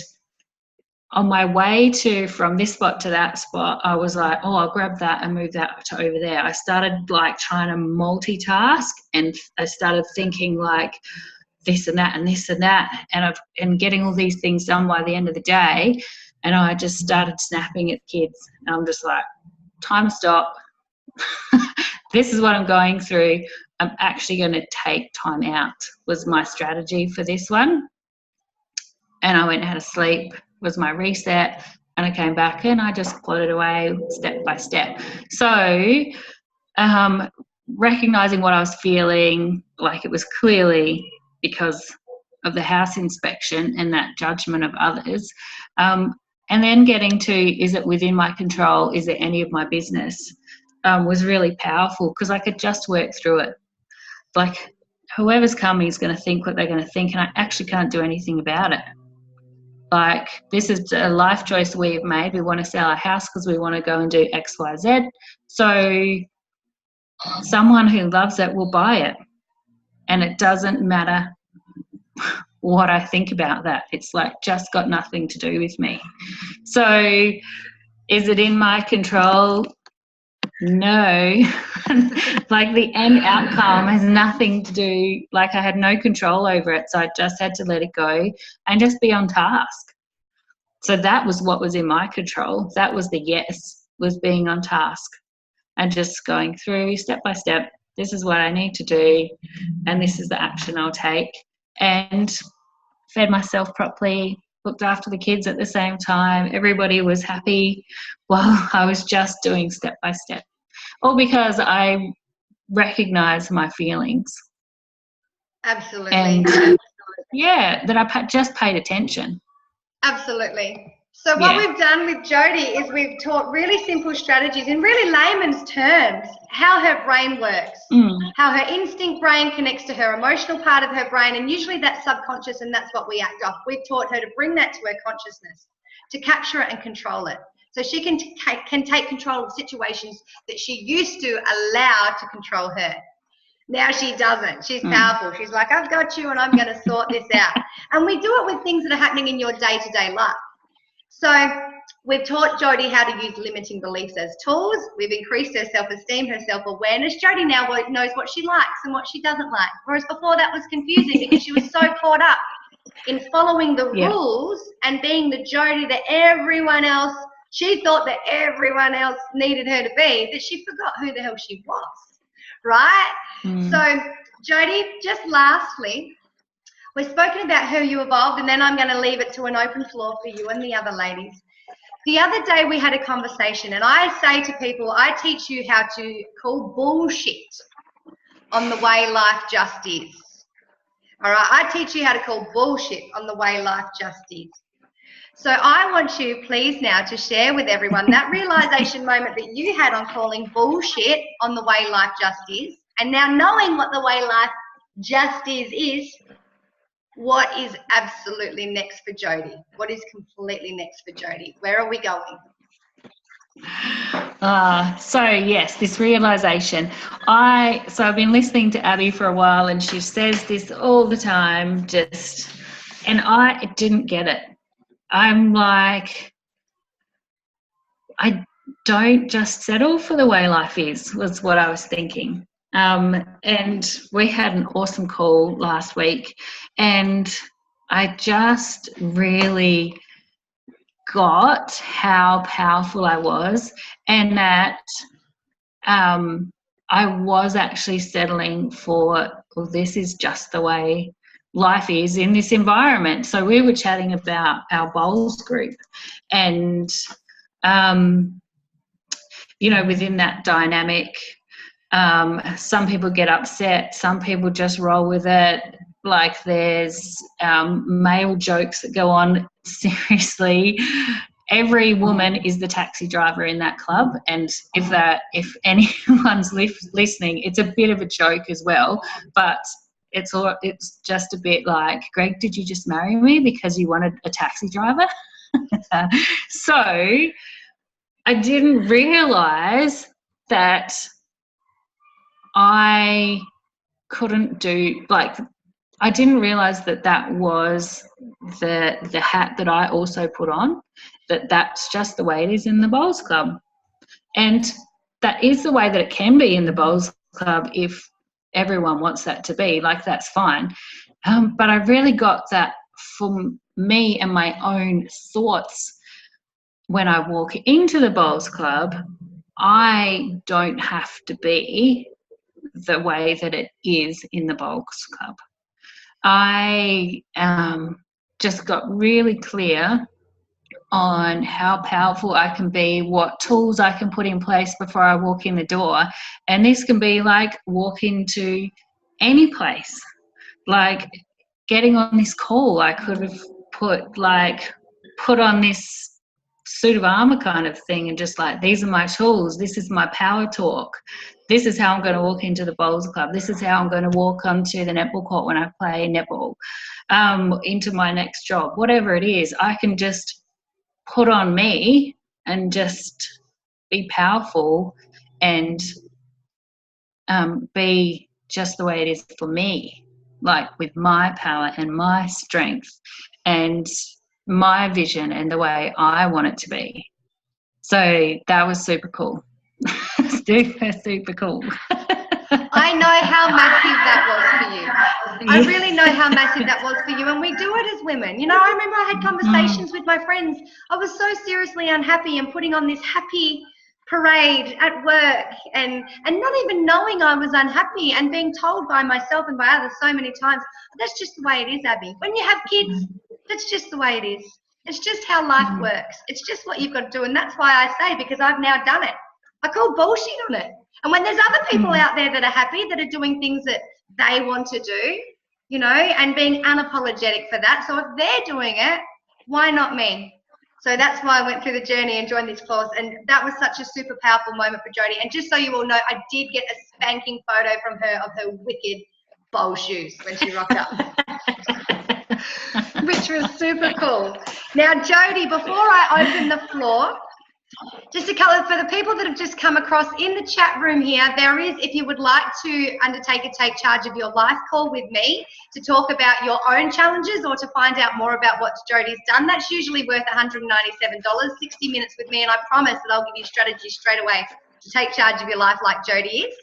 on my way from this spot to that spot. I was like, oh, I'll grab that and move that to over there. I started like trying to multitask, and I started thinking like this and that and this and that, and getting all these things done by the end of the day. And I just started snapping at the kids. And I'm just like, time to stop. This is what I'm going through. I'm actually going to take time out, was my strategy for this one. And I went and had a sleep, was my reset. And I came back and I just plodded away step by step. So recognizing what I was feeling, like it was clearly because of the house inspection and that judgment of others. And then getting to, is it within my control? Is it any of my business? Was really powerful because I could just work through it. Like whoever's coming is going to think what they're going to think, and I actually can't do anything about it. Like this is a life choice we've made. We want to sell our house because we want to go and do X, Y, Z. So someone who loves it will buy it. And it doesn't matter what I think about that. It's like just got nothing to do with me. So is it in my control? No. Like the end outcome has nothing to do, like I had no control over it. So I just had to let it go and just be on task. So that was what was in my control. That was the yes, was being on task and just going through step by step. This is what I need to do and this is the action I'll take. And fed myself properly, looked after the kids at the same time. Everybody was happy while I was just doing step by step. All because I recognise my feelings. Absolutely. And yeah, that I just paid attention. Absolutely. So what we've done with Jodie is we've taught really simple strategies in really layman's terms, how her brain works, how her instinct brain connects to her emotional part of her brain, and usually that's subconscious and that's what we act off. We've taught her to bring that to her consciousness, to capture it and control it. So she can take control of situations that she used to allow to control her. Now she doesn't. She's powerful. She's like, I've got you and I'm going to sort this out. And we do it with things that are happening in your day-to-day life. So we've taught Jodie how to use limiting beliefs as tools. We've increased her self-esteem, her self-awareness. Jodie now knows what she likes and what she doesn't like. Whereas before that was confusing because she was so caught up in following the rules and being the Jodie that everyone else She thought that everyone else needed her to be, that she forgot who the hell she was, right? So, Jodie, just lastly, we've spoken about who you evolved, and then I'm going to leave it to an open floor for you and the other ladies. The other day we had a conversation, and I say to people, I teach you how to call bullshit on the way life just is. All right, I teach you how to call bullshit on the way life just is. So I want you, please, now to share with everyone that realization moment that you had on calling bullshit on the way life just is, and now knowing what the way life just is, what is absolutely next for Jodie? What is completely next for Jodie? Where are we going? So yes, this realization. I've been listening to Abby for a while, and she says this all the time, and I didn't get it. I'm like, I don't just settle for the way life is, was what I was thinking. And we had an awesome call last week, and I just really got how powerful I was, and that I was actually settling for, well, this is just the way life is in this environment. So we were chatting about our bowls group, and within that dynamic, some people get upset, some people just roll with it. Like there's male jokes that go on. Seriously, every woman is the taxi driver in that club, and if anyone's listening, it's a bit of a joke as well, but it's just a bit like, Greg, did you just marry me because you wanted a taxi driver? So I didn't realise that I couldn't do, like, I didn't realise that was the hat that I also put on, that's just the way it is in the bowls club. And that is the way that it can be in the bowls club if everyone wants that to be, like, that's fine. But I really got that for me and my own thoughts. When I walk into the bowls club, I don't have to be the way that it is in the bowls club. I just got really clear on how powerful I can be, what tools I can put in place before I walk in the door. And this can be like walking to any place. Like getting on this call, I could have put on this suit of armor kind of thing and just like, these are my tools, this is my power talk, this is how I'm going to walk into the bowls club, this is how I'm going to walk onto the netball court when I play netball, into my next job, whatever it is. I can just put on me and just be powerful and be just the way it is for me, like with my power and my strength and my vision and the way I want it to be. So that was super cool. super cool. I know how massive that was for you. I really know how massive that was for you. And we do it as women. You know, I remember I had conversations with my friends. I was so seriously unhappy and putting on this happy parade at work and not even knowing I was unhappy and being told by myself and by others so many times, that's just the way it is, Abby. When you have kids, that's just the way it is. It's just how life works. It's just what you've got to do. And that's why I say, because I've now done it, I call bullshit on it. And when there's other people out there that are happy, that are doing things that they want to do, you know, and being unapologetic for that. So if they're doing it, why not me? So that's why I went through the journey and joined this course. And that was such a super powerful moment for Jodie. And just so you all know, I did get a spanking photo from her of her wicked bowl shoes when she rocked up. Which was super cool. Now, Jodie, before I open the floor, just a couple for the people that have just come across in the chat room here, there is, if you would like to undertake a take charge of your life call with me to talk about your own challenges or to find out more about what Jodie's done, that's usually worth $197, 60 minutes with me, and I promise that I'll give you strategy straight away to take charge of your life like Jodie is.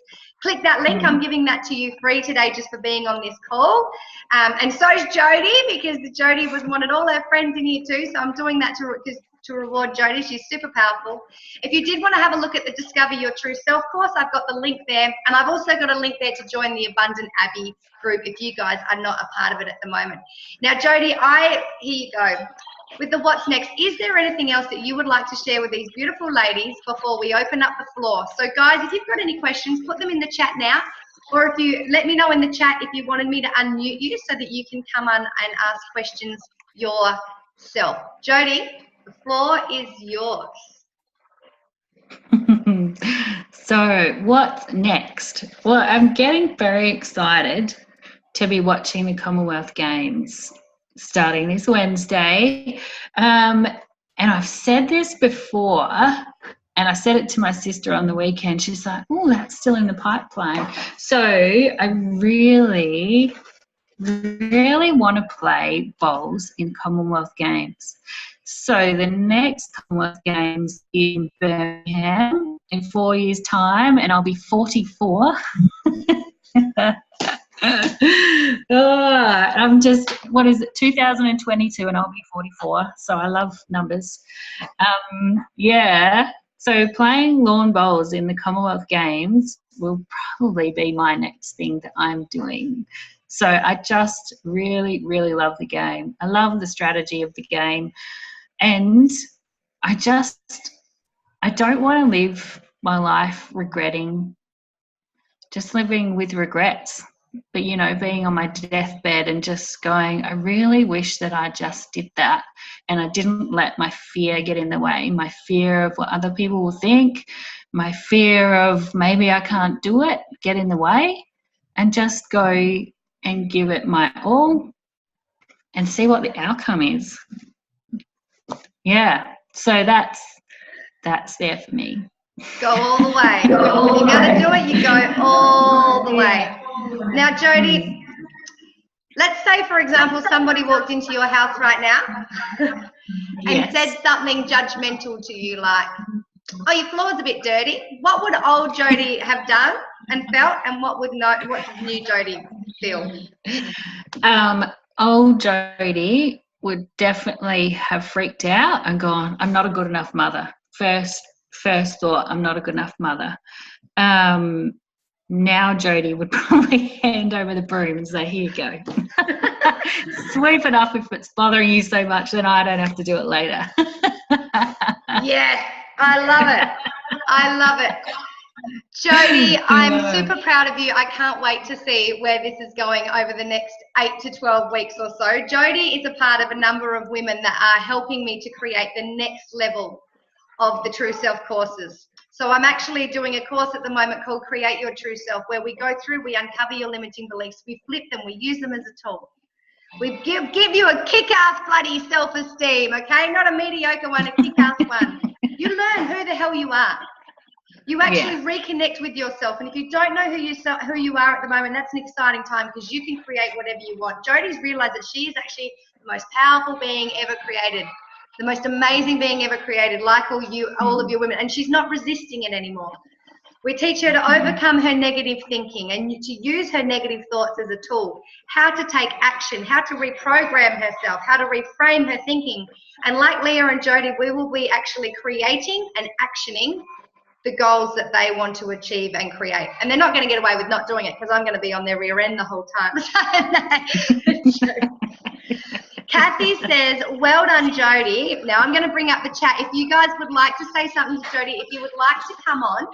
Click that link. I'm giving that to you free today just for being on this call. And so is Jodie, because Jodie wanted all her friends in here too. So I'm doing that because to reward Jodie. She's super powerful. If you did want to have a look at the Discover Your True Self course, I've got the link there. And I've also got a link there to join the Abundant Abby group if you guys are not a part of it at the moment. Now, Jodie, here you go. With the what's next, is there anything else that you would like to share with these beautiful ladies before we open up the floor? So guys, if you've got any questions, put them in the chat now, or if you let me know in the chat if you wanted me to unmute you so that you can come on and ask questions yourself. Jodie, the floor is yours. So what's next? Well, I'm getting very excited to be watching the Commonwealth Games starting this Wednesday. And I've said this before, and I said it to my sister on the weekend. She's like, oh, that's still in the pipeline. So I really want to play bowls in Commonwealth Games. So the next Commonwealth Games in Birmingham in 4 years' time, and I'll be 44. I'm just, 2022, and I'll be 44, so I love numbers. So playing lawn bowls in the Commonwealth Games will probably be my next thing that I'm doing. So I just really, really love the game. I love the strategy of the game, and I don't want to live my life living with regrets. But, being on my deathbed and just going, I really wish that I just did that, and I didn't let my fear get in the way, my fear of what other people will think, my fear of maybe I can't do it, get in the way, and just go and give it my all and see what the outcome is. Yeah, so that's there for me. Go all the way. You're going to do it, you go all the way. Now, Jodie, let's say, for example, somebody walked into your house right now and said something judgmental to you like, oh, your floor's a bit dirty. What would old Jodie have done and felt, and what would new Jodie feel? Old Jodie would definitely have freaked out and gone, I'm not a good enough mother. First thought, I'm not a good enough mother. Now Jodie would probably hand over the broom and say, here you go. Sweep it up if it's bothering you so much, then I don't have to do it later. Yes, I love it. Jodie, I'm super proud of you. I can't wait to see where this is going over the next 8 to 12 weeks or so. Jodie is a part of a number of women that are helping me to create the next level of the True Self courses. So I'm actually doing a course at the moment called Create Your True Self, where we go through, we uncover your limiting beliefs, we flip them, we use them as a tool. We give you a kick-ass bloody self-esteem, okay? Not a mediocre one, a kick-ass one. You learn who the hell you are. You actually reconnect with yourself, and if you don't know who you are at the moment, that's an exciting time because you can create whatever you want. Jodie's realised that she is actually the most powerful being ever created, the most amazing being ever created, like all of you women, and she's not resisting it anymore. We teach her to overcome her negative thinking and to use her negative thoughts as a tool, how to take action, how to reprogram herself, how to reframe her thinking. And like Leah and Jodie, we will be actually creating and actioning the goals that they want to achieve and create. And they're not going to get away with not doing it because I'm going to be on their rear end the whole time. Kathy says, well done, Jodie. Now I'm going to bring up the chat. If you guys would like to say something to Jodie, if you would like to come on,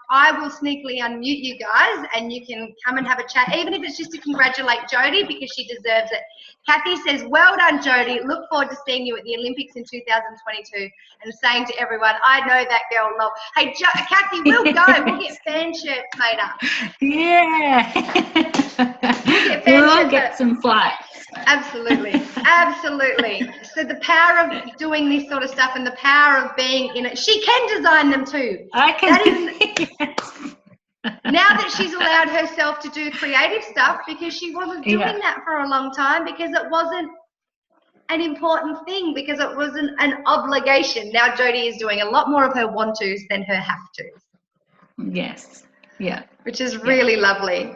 I will sneakily unmute you guys and you can come and have a chat, even if it's just to congratulate Jodie because she deserves it. Kathy says, well done, Jodie. Look forward to seeing you at the Olympics in 2022 and saying to everyone, I know that girl, lol. Hey, Kathy, we'll go. We'll get fan shirts made up. Yeah. We'll get some flights. Absolutely. So the power of doing this sort of stuff and the power of being in it, she can design them too. I can. Now that she's allowed herself to do creative stuff because she wasn't doing that for a long time because it wasn't an important thing, because it wasn't an obligation. Now Jodie is doing a lot more of her want tos than her have tos. Yes. Yeah. Which is really lovely.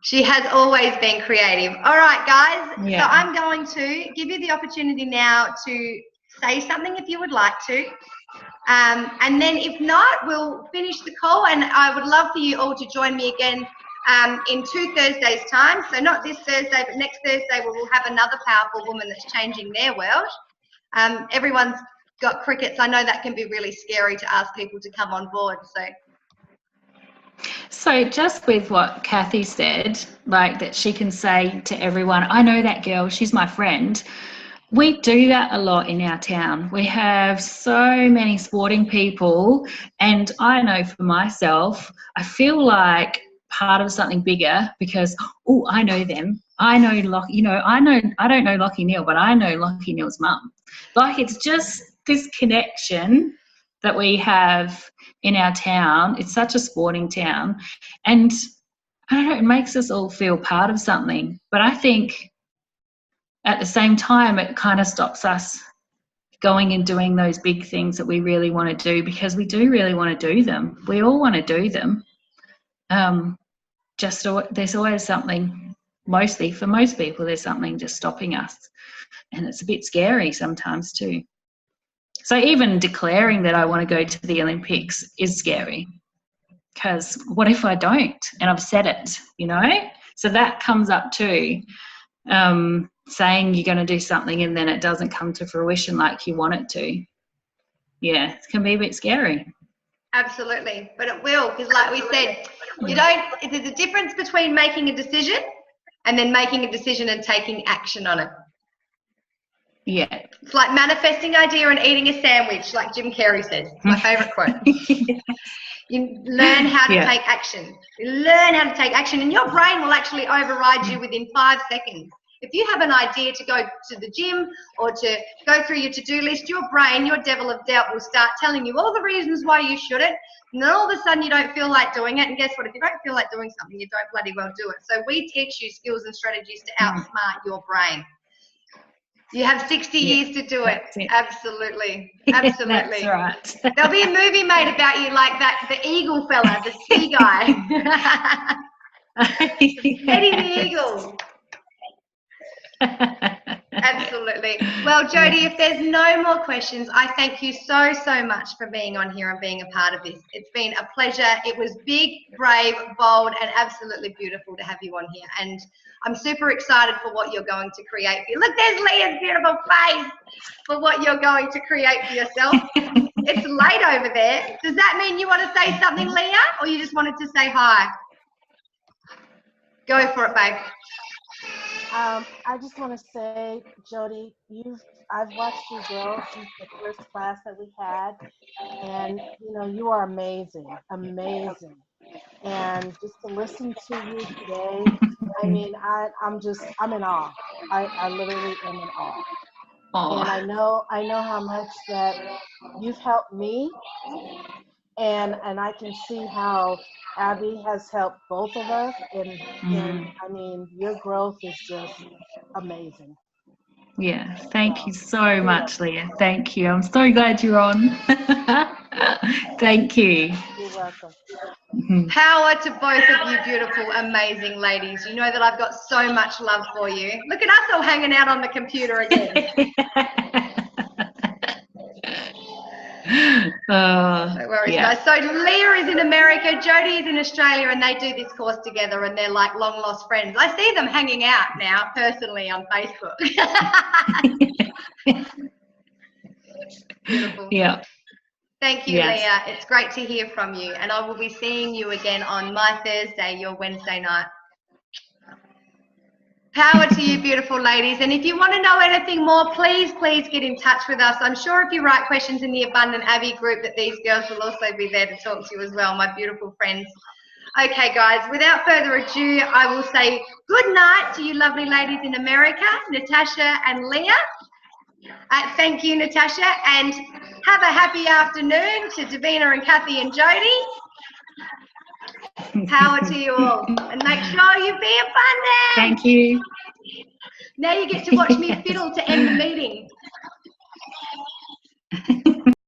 She has always been creative. All right, guys. Yeah. So I'm going to give you the opportunity now to say something if you would like to. And then if not, we'll finish the call, and I would love for you all to join me again in 2 Thursdays' time. So not this Thursday, but next Thursday, where we'll have another powerful woman that's changing their world. Everyone's got crickets. I know that can be really scary to ask people to come on board. So just with what Kathy said, like that she can say to everyone, I know that girl, she's my friend. We do that a lot in our town. We have so many sporting people, and I know for myself, I feel like part of something bigger because, oh, I know them. I know Lockie, I don't know Lockie Neal, but I know Lockie Neal's mum. Like, it's just this connection that we have in our town. It's such a sporting town, and I don't know, it makes us all feel part of something. But I think at the same time, it kind of stops us going and doing those big things that we really want to do, because we do really want to do them. We all want to do them. There's always something, mostly for most people, there's something just stopping us. And it's a bit scary sometimes too. So even declaring that I want to go to the Olympics is scary, because what if I don't and I've said it, So that comes up too. Saying you're going to do something and then it doesn't come to fruition like you want it to. Yeah, it can be a bit scary. Absolutely, but it will, because like we said, there's a difference between making a decision and then making a decision and taking action on it. Yeah. It's like manifesting idea and eating a sandwich, like Jim Carrey says. It's my favourite quote. You learn how to take action. You learn how to take action, and your brain will actually override you within 5 seconds. If you have an idea to go to the gym or to go through your to-do list, your brain, your devil of doubt, will start telling you all the reasons why you shouldn't, and then all of a sudden you don't feel like doing it. And guess what? If you don't feel like doing something, you don't bloody well do it. So we teach you skills and strategies to outsmart your brain. You have 60 years to do it. Absolutely. Absolutely. That's right. There'll be a movie made about you like that, the eagle fella, the sea guy. Eddie the Eagle. Absolutely. Well, Jodie, if there's no more questions, I thank you so, so much for being on here and being a part of this. It's been a pleasure. It was big, brave, bold, and absolutely beautiful to have you on here. And I'm super excited for what you're going to create. Look, there's Leah's beautiful face for what you're going to create for yourself. It's late over there. Does that mean you want to say something, Leah, or you just wanted to say hi? Go for it, babe. I just want to say, Jodie, I've watched you grow since the first class that we had, and you are amazing. And just to listen to you today, I mean, I'm in awe. I literally am in awe. Aww. And I know how much that you've helped me, and I can see how Abby has helped both of us, and I mean, your growth is just amazing. Yeah, thank you so much, Leah. Thank you. I'm so glad you're on. Thank you. You're welcome. Power to both of you beautiful, amazing ladies. You know that I've got so much love for you. Look at us all hanging out on the computer again. No worries, guys. So Leah is in America, Jodie is in Australia, and they do this course together, and they're like long lost friends. I see them hanging out now personally on Facebook. Beautiful. Yeah. Thank you, Leah. It's great to hear from you, and I will be seeing you again on my Thursday, your Wednesday night. Power to you, beautiful ladies. And if you want to know anything more, please get in touch with us. I'm sure if you write questions in the Abundant Abby group that these girls will also be there to talk to you as well, my beautiful friends. Okay, guys, without further ado, I will say good night to you lovely ladies in America, Natasha and Leah. Thank you, Natasha, and have a happy afternoon to Davina and Kathy and Jodie. Power to you all, and make sure you be abundant. Thank you. Now you get to watch me fiddle to end the meeting.